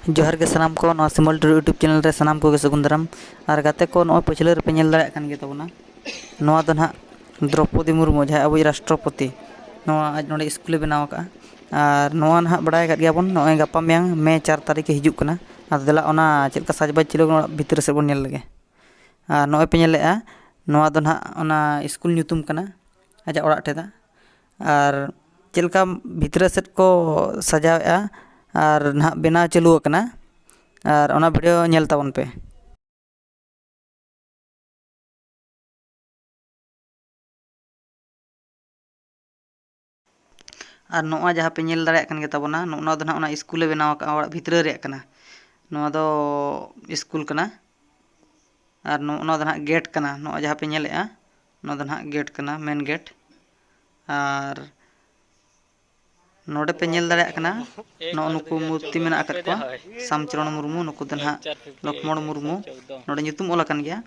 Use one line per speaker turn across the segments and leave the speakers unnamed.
जोहार के सानाम को नवा सिमल टूर यूट्यूब चैनल रे सानाम को सगुन दाराम और गाते को नय पछले रे पे नेल दाड़े कान गे तबना नवा दो ना द्रौपदी मुर्मू जहाँ अब राष्ट्रपति नवा आज नोडे स्कूल बनाव का और नवा ना बड़ाय गया बन नय गापा मेयां मे 4 तारीख हिजुक कना आ देला ओना चेलका साजबाज चिलो भितर से बन नेल लगे और नय पे नेलेआ नवा दो ना ओना स्कूल ᱧᱩᱛᱩᱢ कना आजा ओड़ा टेदा और चेलका भितर सेट को सजावेआ और ना बनाव चालू कना और ओना वीडियो नेल ताबन पे और नोआ जहाँ पे नेल दाड़े कान गे ताबना नोआ दो ना ओना स्कूल बनाव का ओड़ा भितर रे कना नोआ दो स्कूल कना और नोआ दो ना गेट कना नोआ जहाँ पे नेलेआ नोआ दो ना गेट कना मेन गेट और नोडे पे नेल दाड़े कना नुकु मूर्ति मेना आकत को शामचरण मुर्मू नुकु दो ना लक्ष्मण मुर्मू नोडे ᱧᱩᱛᱩᱢ ओला कान गया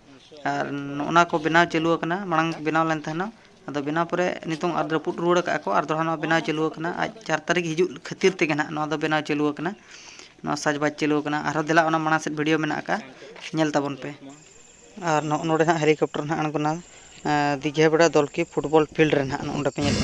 और ओना को बनाव चालू कना मांग बनाव लेन तहना अदो बनाव परे नितों आर रपुट रुड़ का को आर दोड़ा बनाव चालू कना आज 4 तारीख हिजुक खातिर ते ना नोआ दो बनाव चालू कना नोआ साजबाज चालू कना आरो देला ओना माना से वीडियो मेना का नेल ताबन पे और नोडे ना हेलीकॉप्टर ना अणगोना दिघे बड़ा दल की फुटबॉल फील्ड रे ना ओंडे पे नेल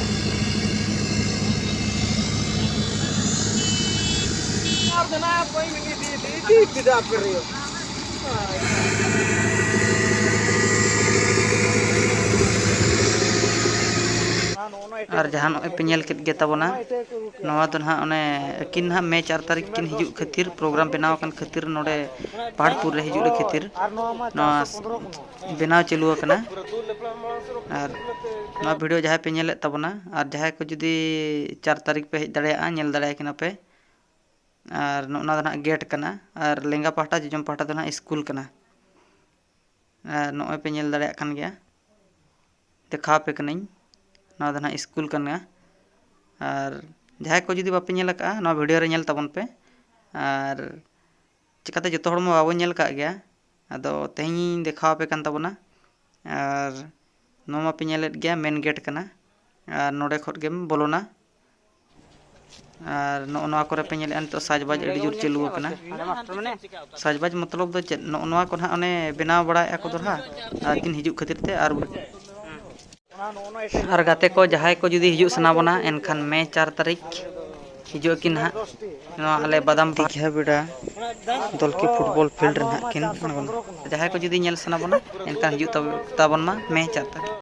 और जहाँ नॉय पे नेल केट गे ताबना नवा तो ना ओने किन ना मे 4 तारीख किन हिजुक खातिर प्रोग्राम बनाव कान खातिर नोडे पहाड़पुर रे हिजुक खातिर नवा बनाव चालू कना और नवा वीडियो जहाँ पे नेले ताबना और जहाँ को जुदी 4 तारीख पे हेज दाड़ेया नेल दाड़े किना पे और नोना ना गेट कना और लेंगा पाटा जजम पाटा तो ना स्कूल कना और नॉय पे नेल दाड़े कान गया देखा पे कनाई ना दो ना स्कूल कना और जहाँ को जुदी बापे नेल का ना वीडियो रे नेल ताबन पे और चिकाते जतो हड़ मा बाबो नेल का गया अदो तेही देखा पे कान ताबना और नोमा पे नेलेत गया मेन गेट कना और नोडे खट गेम बोलोना और नोआ करे पे नेले तो साजबाज अड़ी जोर चालू कना साजबाज मतलब दो चेद नोआ को ना ओने बनाव बड़ा को दोरा और किन हिजुक खातिर ते और गाते को जहाँ को जुदी हिजुक सना बना एनखान मे 4 तारीख हिजुक किन हा आले बादाम दिघा बेड़ा दल की फुटबॉल फील्ड रे किन जहाँ को जुदी नेल सना बना एनखान हिजुक ताबन मा मे 4 तारीख।